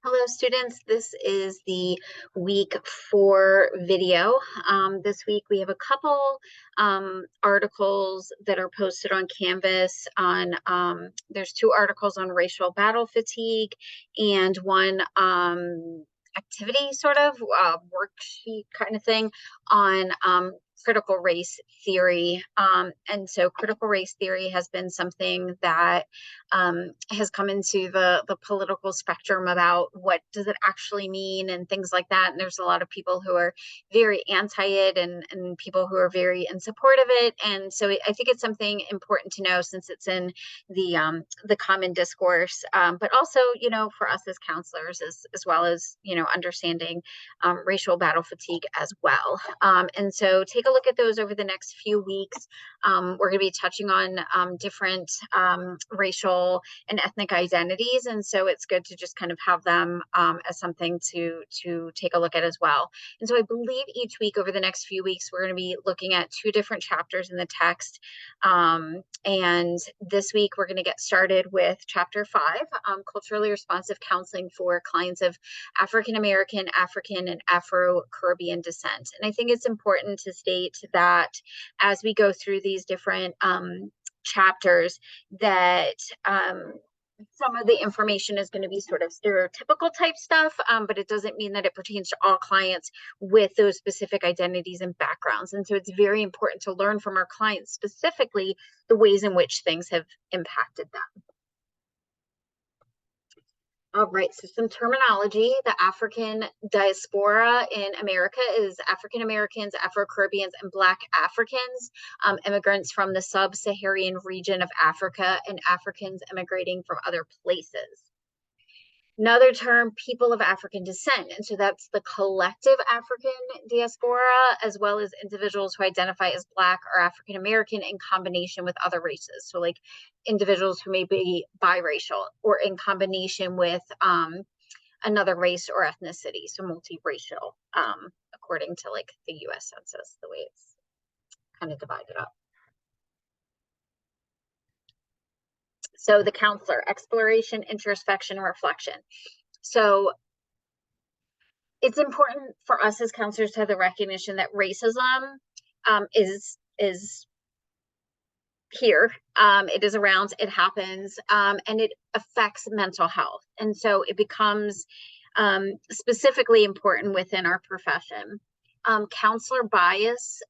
Hello, students. This is the week 4 video. This week we have a couple articles that are posted on Canvas there's 2 articles on racial battle fatigue and one activity sort of worksheet kind of thing on critical race theory. And so critical race theory has been something that has come into the political spectrum about what does it actually mean and things like that. And there's a lot of people who are very anti it and people who are very in support of it. And so I think it's something important to know since it's in the common discourse, but also, for us as counselors, as well as, understanding racial battle fatigue as well. And so take a look at those over the next few weeks. We're going to be touching on different racial and ethnic identities, and so it's good to just kind of have them as something to take a look at as well. And so I believe each week over the next few weeks we're going to be looking at 2 different chapters in the text. And this week we're going to get started with chapter 5, culturally responsive counseling for clients of African American, African, and Afro-Caribbean descent. And I think it's important to state that as we go through these different chapters that some of the information is going to be sort of stereotypical type stuff, but it doesn't mean that it pertains to all clients with those specific identities and backgrounds. And so it's very important to learn from our clients specifically the ways in which things have impacted them. All right, so some terminology. The African diaspora in America is African Americans, Afro-Caribbeans, and Black Africans, immigrants from the sub-Saharan region of Africa, and Africans immigrating from other places. Another term, people of African descent. And so that's the collective African diaspora, as well as individuals who identify as Black or African American in combination with other races. So like individuals who may be biracial or in combination with another race or ethnicity. So multiracial, according to like the US Census, the way it's kind of divided up. So the counselor, exploration, introspection, reflection. So it's important for us as counselors to have the recognition that racism is here. It is around, it happens, and it affects mental health. And so it becomes specifically important within our profession. Counselor bias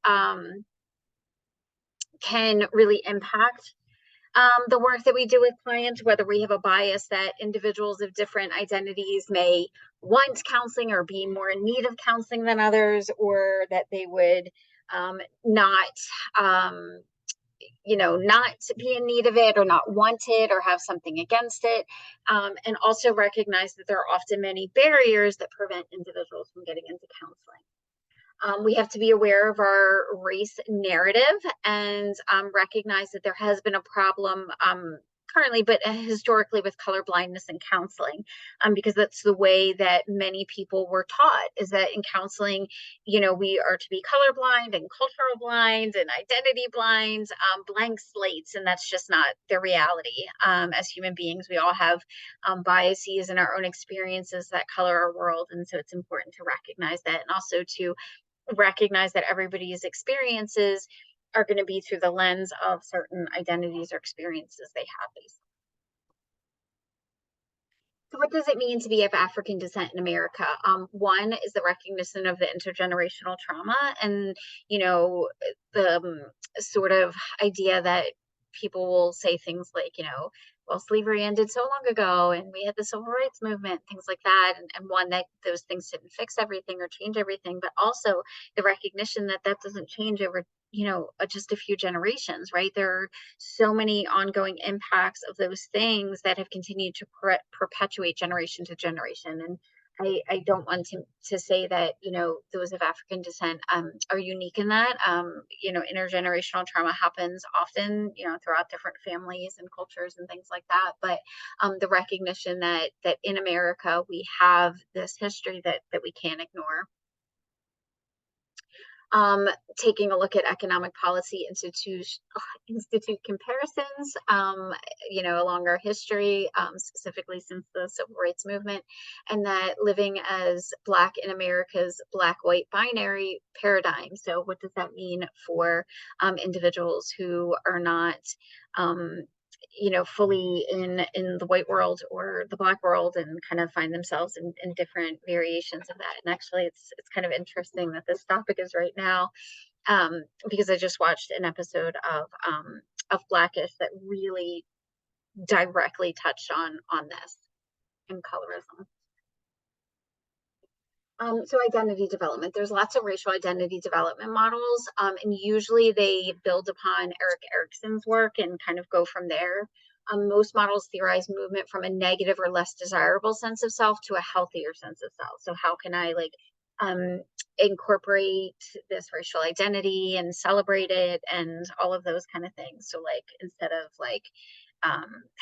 can really impact the work that we do with clients, whether we have a bias that individuals of different identities may want counseling or be more in need of counseling than others, or that they would not be in need of it or not want it or have something against it, and also recognize that there are often many barriers that prevent individuals from getting into counseling. We have to be aware of our race narrative and recognize that there has been a problem currently, but historically, with color blindness in counseling, because that's the way that many people were taught, is that in counseling, we are to be colorblind and cultural blind and identity blind, blank slates, and that's just not the reality. As human beings, we all have biases and our own experiences that color our world, and so it's important to recognize that, and also to recognize that everybody's experiences are going to be through the lens of certain identities or experiences they have. So what does it mean to be of African descent in America? One is the recognition of the intergenerational trauma and, the sort of idea that people will say things like, well, slavery ended so long ago and we had the civil rights movement, things like that. And one, that those things didn't fix everything or change everything, but also the recognition that that doesn't change over, just a few generations, right? There are so many ongoing impacts of those things that have continued to perpetuate generation to generation. And I don't want to say that, those of African descent are unique in that. Intergenerational trauma happens often, throughout different families and cultures and things like that. But the recognition that in America, we have this history that we can't ignore. Taking a look at economic policy institute comparisons, along our history, specifically since the civil rights movement, and that living as Black in America's Black-white binary paradigm. So what does that mean for individuals who are not fully in the white world or the Black world, and kind of find themselves in different variations of that. And actually, it's kind of interesting that this topic is right now, because I just watched an episode of Blackish that really directly touched on this and colorism. So identity development, there's lots of racial identity development models, and usually they build upon Erik Erikson's work and kind of go from there. Most models theorize movement from a negative or less desirable sense of self to a healthier sense of self. So how can I incorporate this racial identity and celebrate it and all of those kind of things. So instead of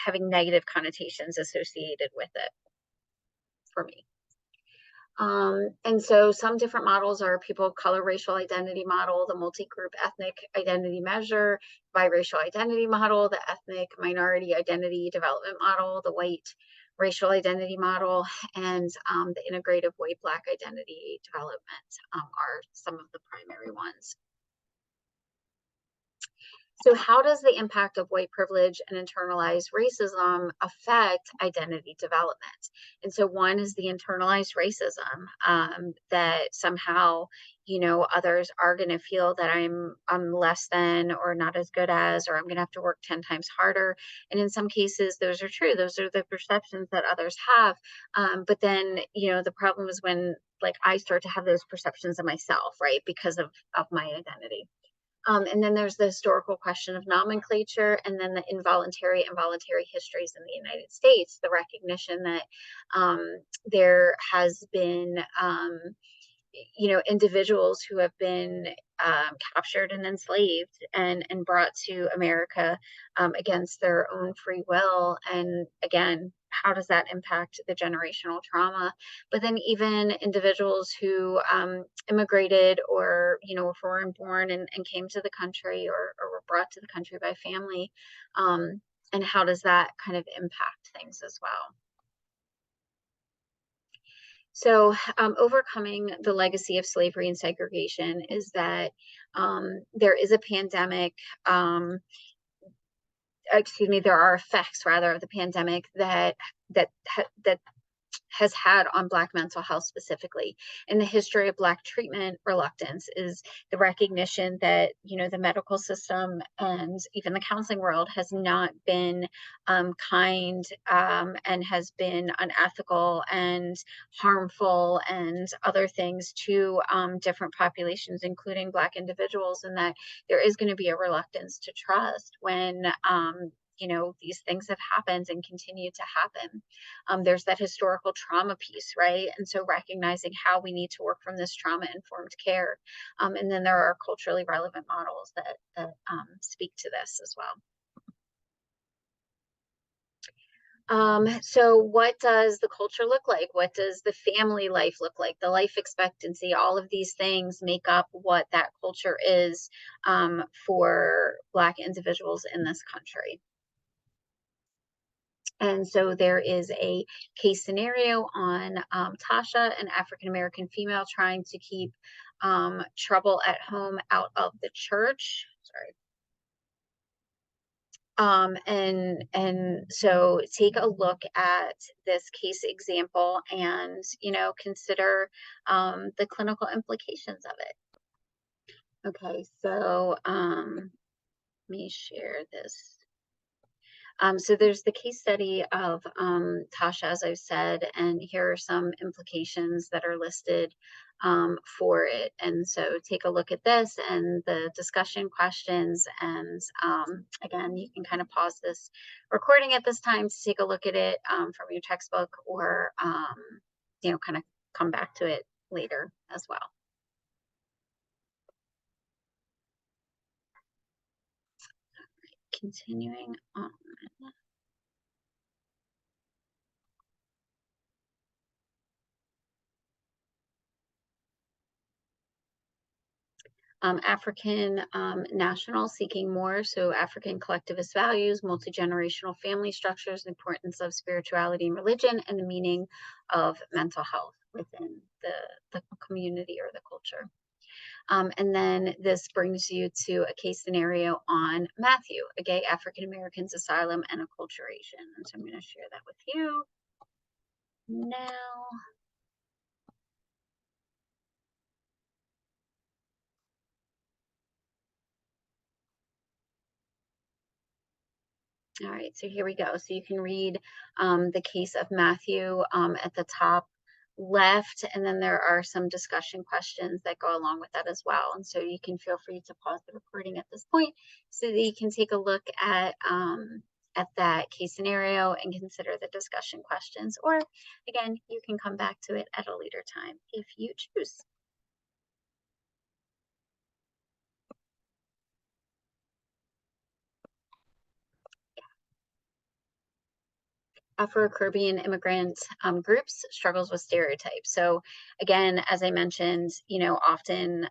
having negative connotations associated with it for me. And so some different models are people of color racial identity model, the multi-group ethnic identity measure, biracial identity model, the ethnic minority identity development model, the white racial identity model, and the integrative white-Black identity development are some of the primary ones. So how does the impact of white privilege and internalized racism affect identity development? And so one is the internalized racism, that somehow, others are going to feel that I'm less than or not as good as, or I'm going to have to work 10 times harder. And in some cases, those are true. Those are the perceptions that others have. But then, the problem is when I start to have those perceptions of myself, right? Because of my identity. And then there's the historical question of nomenclature, and then the involuntary and voluntary histories in the United States, the recognition that there has been, individuals who have been captured and enslaved and brought to America against their own free will. And again, how does that impact the generational trauma? But then even individuals who immigrated or, were foreign born and came to the country or were brought to the country by family, and how does that kind of impact things as well? So overcoming the legacy of slavery and segregation is that there is a pandemic, there are effects rather of the pandemic that has had on Black mental health specifically. In the history of Black treatment reluctance is the recognition that, the medical system and even the counseling world has not been kind, and has been unethical and harmful and other things to different populations, including Black individuals, and that there is going to be a reluctance to trust when these things have happened and continue to happen. There's that historical trauma piece, right? And so recognizing how we need to work from this trauma-informed care. And then there are culturally relevant models that speak to this as well. So what does the culture look like? What does the family life look like? The life expectancy, all of these things make up what that culture is for Black individuals in this country. And so there is a case scenario on Tasha, an African-American female trying to keep trouble at home out of the church. Sorry. And so take a look at this case example and, consider the clinical implications of it. Okay, so let me share this. So there's the case study of Tasha, as I've said, and here are some implications that are listed for it. And so take a look at this and the discussion questions. And again, you can kind of pause this recording at this time to take a look at it from your textbook, or, kind of come back to it later as well. Continuing on. African national seeking more, so African collectivist values, multi-generational family structures, the importance of spirituality and religion, and the meaning of mental health within the community or the culture. And then this brings you to a case scenario on Matthew, a gay African American's asylum and acculturation. And so I'm going to share that with you now. All right, so here we go. So you can read the case of Matthew at the top left, and then there are some discussion questions that go along with that as well. And so you can feel free to pause the recording at this point so that you can take a look at that case scenario and consider the discussion questions. Or again, you can come back to it at a later time if you choose. Afro-Caribbean immigrant groups struggles with stereotypes. So again, as I mentioned, often,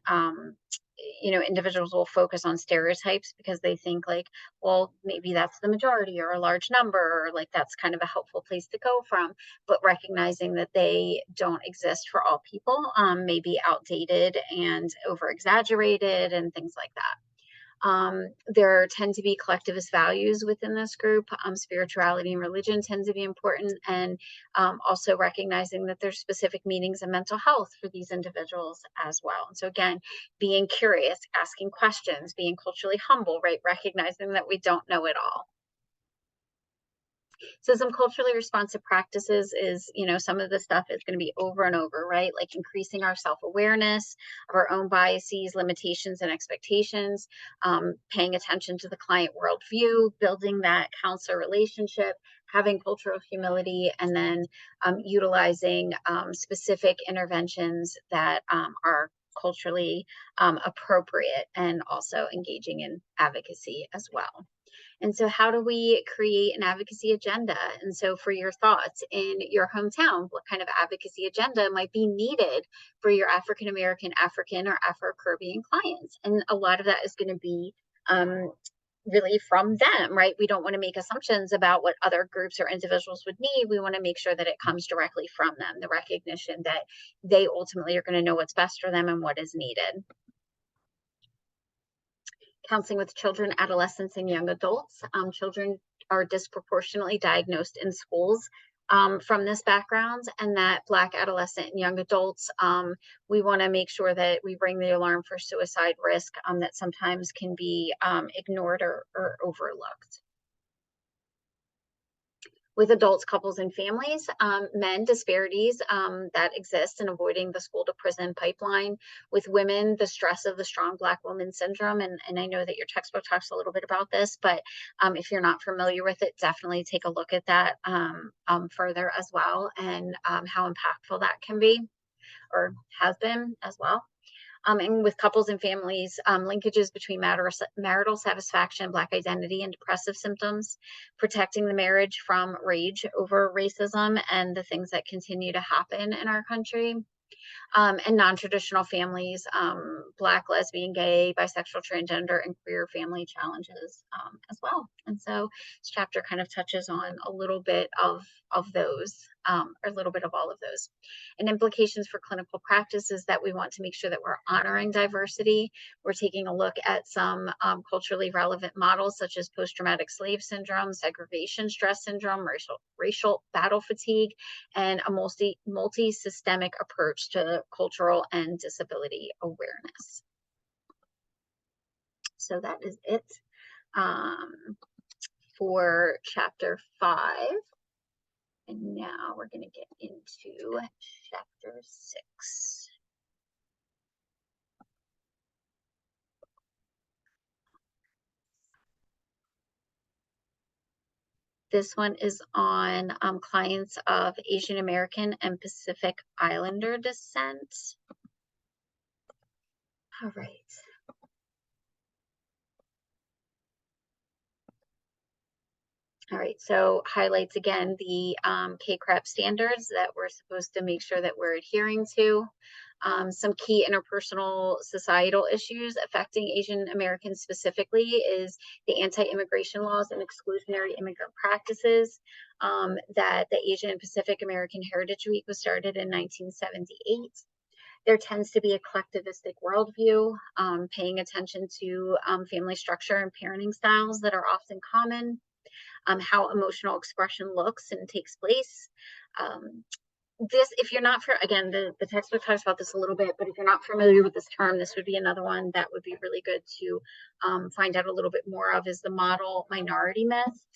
individuals will focus on stereotypes because they think like, well, maybe that's the majority or a large number, or like that's kind of a helpful place to go from, but recognizing that they don't exist for all people, may be outdated and over exaggerated and things like that. There tend to be collectivist values within this group. Spirituality and religion tend to be important, and also recognizing that there's specific meanings of mental health for these individuals as well. And so, again, being curious, asking questions, being culturally humble, right? Recognizing that we don't know it all. So some culturally responsive practices is, some of the stuff is going to be over and over, right? Like increasing our self-awareness of our own biases, limitations, and expectations, paying attention to the client worldview, building that counselor relationship, having cultural humility, and then utilizing specific interventions that are culturally appropriate, and also engaging in advocacy as well. And so, how do we create an advocacy agenda? And so, for your thoughts in your hometown, what kind of advocacy agenda might be needed for your African American, African, or Afro Caribbean clients? And a lot of that is going to be really from them, right? We don't want to make assumptions about what other groups or individuals would need. We want to make sure that it comes directly from them, the recognition that they ultimately are going to know what's best for them and what is needed. Counseling with children, adolescents, and young adults. Children are disproportionately diagnosed in schools from this background, and that Black adolescent and young adults, we want to make sure that we ring the alarm for suicide risk that sometimes can be ignored or overlooked. With adults, couples, and families, men, disparities that exist in avoiding the school to prison pipeline. With women, the stress of the strong Black woman syndrome. And I know that your textbook talks a little bit about this, but if you're not familiar with it, definitely take a look at that further as well, and how impactful that can be or has been as well. And with couples and families, linkages between marital satisfaction, Black identity, and depressive symptoms, protecting the marriage from rage over racism and the things that continue to happen in our country. And non-traditional families, Black, lesbian, gay, bisexual, transgender, and queer family challenges as well. And so this chapter kind of touches on a little bit of those, or a little bit of all of those. And implications for clinical practice is that we want to make sure that we're honoring diversity. We're taking a look at some culturally relevant models such as post-traumatic slave syndrome, segregation stress syndrome, racial battle fatigue, and a multi-systemic approach to cultural and disability awareness. So that is it for chapter 5. And now we're going to get into chapter 6. This one is on clients of Asian American and Pacific Islander descent. All right. All right, so highlights again the CACREP standards that we're supposed to make sure that we're adhering to. Some key interpersonal societal issues affecting Asian Americans specifically is the anti-immigration laws and exclusionary immigrant practices. That the Asian Pacific American Heritage Week was started in 1978. There tends to be a collectivistic worldview, paying attention to family structure and parenting styles that are often common, how emotional expression looks and takes place. Um, this, if you're not for, again, the textbook talks about this a little bit, but if you're not familiar with this term, this would be another one that would be really good to find out a little bit more of, is the model minority myth,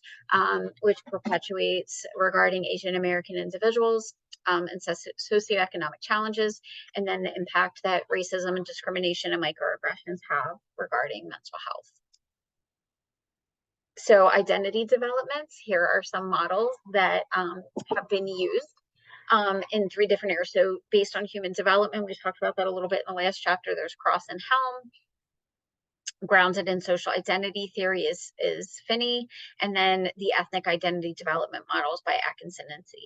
which perpetuates regarding Asian American individuals and socioeconomic challenges, and then the impact that racism and discrimination and microaggressions have regarding mental health. So identity developments, here are some models that have been used in 3 different areas. So based on human development, we talked about that a little bit in the last chapter. There's Cross and Helm. Grounded in social identity theory is Finney, and then the ethnic identity development models by Atkinson and C.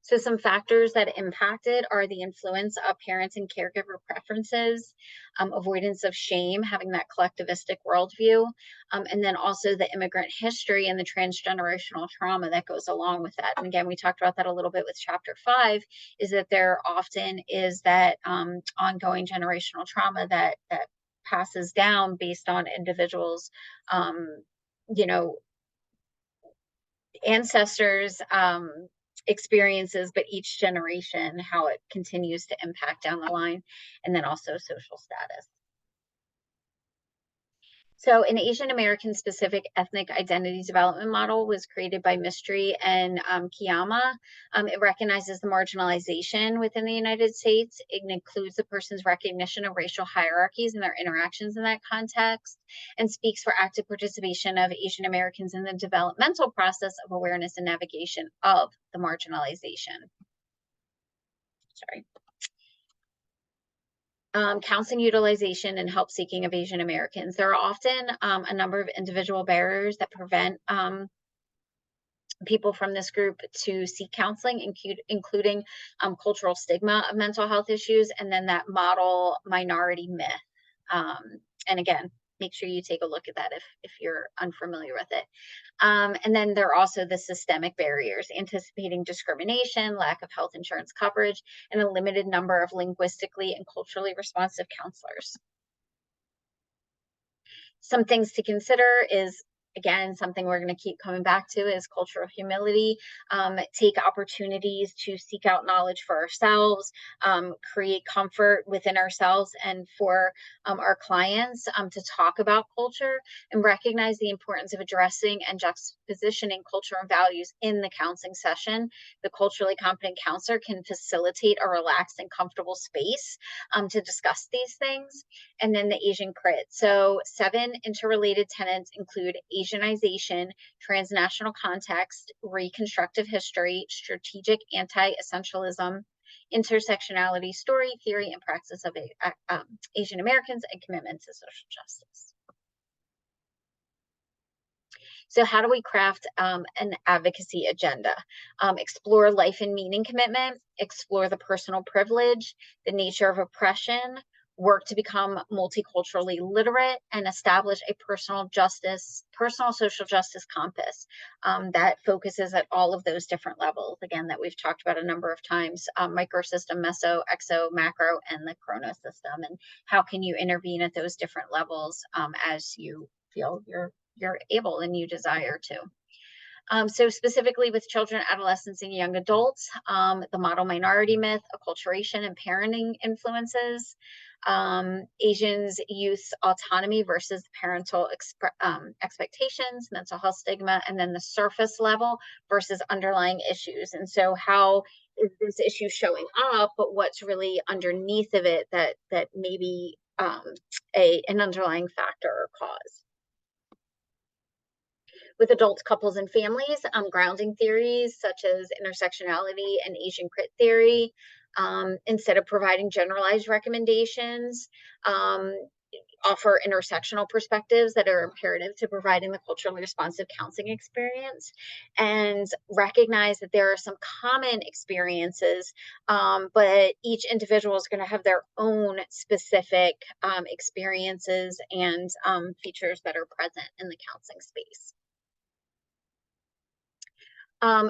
So some factors that impacted are the influence of parents and caregiver preferences, avoidance of shame, having that collectivistic worldview, and then also the immigrant history and the transgenerational trauma that goes along with that. And again, we talked about that a little bit with chapter 5, is that there often is that ongoing generational trauma that passes down based on individuals, you know, ancestors, experiences, but each generation, how it continues to impact down the line, and then also social status. So an Asian American specific ethnic identity development model was created by Mistry and Kiyama. It recognizes the marginalization within the United States. It includes the person's recognition of racial hierarchies and their interactions in that context, and speaks for active participation of Asian Americans in the developmental process of awareness and navigation of the marginalization. Sorry. Counseling utilization and help seeking of Asian Americans. There are often a number of individual barriers that prevent people from this group to seek counseling, including cultural stigma of mental health issues, and then that model minority myth. And again, make sure you take a look at that if you're unfamiliar with it. And then there are also the systemic barriers, anticipating discrimination, lack of health insurance coverage, and a limited number of linguistically and culturally responsive counselors. Some things to consider is, again, something we're going to keep coming back to, is cultural humility. Take opportunities to seek out knowledge for ourselves, create comfort within ourselves and for our clients to talk about culture, and recognize the importance of addressing and juxtapositioning culture and values in the counseling session. The culturally competent counselor can facilitate a relaxed and comfortable space to discuss these things. And then the Asian crit. So 7 interrelated tenets include Asianization, transnational context, reconstructive history, strategic anti-essentialism, intersectionality, story, theory, and praxis of Asian Americans, and commitment to social justice. So how do we craft an advocacy agenda? Explore life and meaning commitment, explore the personal privilege, the nature of oppression, work to become multiculturally literate, and establish a personal social justice compass that focuses at all of those different levels, again, that we've talked about a number of times, microsystem, meso, exo, macro, and the chronosystem, and how can you intervene at those different levels as you feel you're able and you desire to. So specifically with children, adolescents, and young adults, the model minority myth, acculturation and parenting influences, Asians' youth autonomy versus parental expectations, mental health stigma, and then the surface level versus underlying issues. And so how is this issue showing up, but what's really underneath of it that may be an underlying factor or cause. With adults, couples, and families, grounding theories such as intersectionality and Asian crit theory, instead of providing generalized recommendations, offer intersectional perspectives that are imperative to providing the culturally responsive counseling experience, and recognize that there are some common experiences, but each individual is going to have their own specific experiences and features that are present in the counseling space.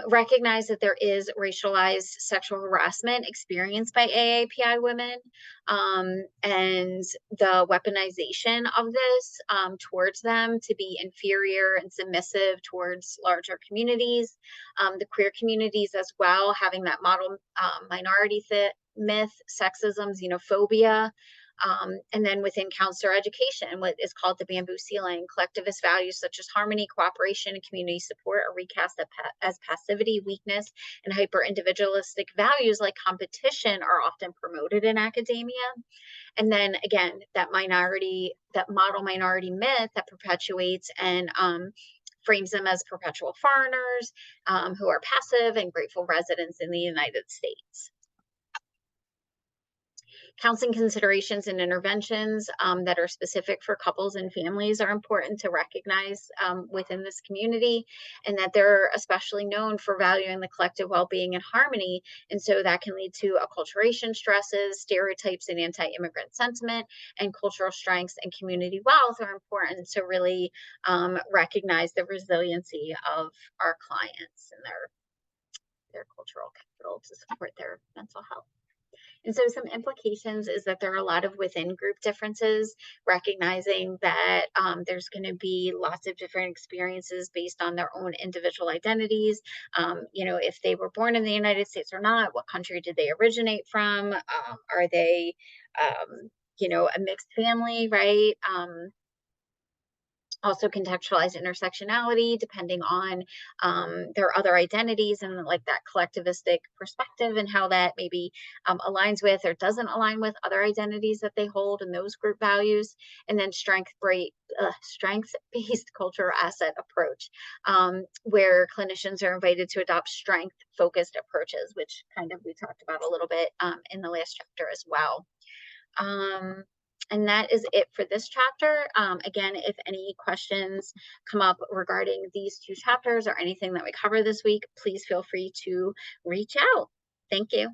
Recognize that there is racialized sexual harassment experienced by AAPI women, and the weaponization of this towards them to be inferior and submissive towards larger communities, the queer communities as well, having that model minority myth, sexism, xenophobia. And then within counselor education, what is called the bamboo ceiling, collectivist values such as harmony, cooperation, and community support are recast as passivity, weakness, and hyper individualistic values like competition are often promoted in academia. And then again, that model minority myth that perpetuates and frames them as perpetual foreigners who are passive and grateful residents in the United States. Counseling considerations and interventions that are specific for couples and families are important to recognize within this community, and that they're especially known for valuing the collective well-being and harmony. And so that can lead to acculturation stresses, stereotypes, and anti-immigrant sentiment, and cultural strengths and community wealth are important to really recognize the resiliency of our clients and their cultural capital to support their mental health. And so some implications is that there are a lot of within group differences, recognizing that there's going to be lots of different experiences based on their own individual identities. If they were born in the United States or not, what country did they originate from? Are they, a mixed family, right? Also contextualize intersectionality depending on their other identities and like that collectivistic perspective and how that maybe aligns with or doesn't align with other identities that they hold and those group values. And then strength-based cultural asset approach, where clinicians are invited to adopt strength-focused approaches, which kind of we talked about a little bit in the last chapter as well. And that is it for this chapter. Again, if any questions come up regarding these two chapters or anything that we cover this week, please feel free to reach out. Thank you.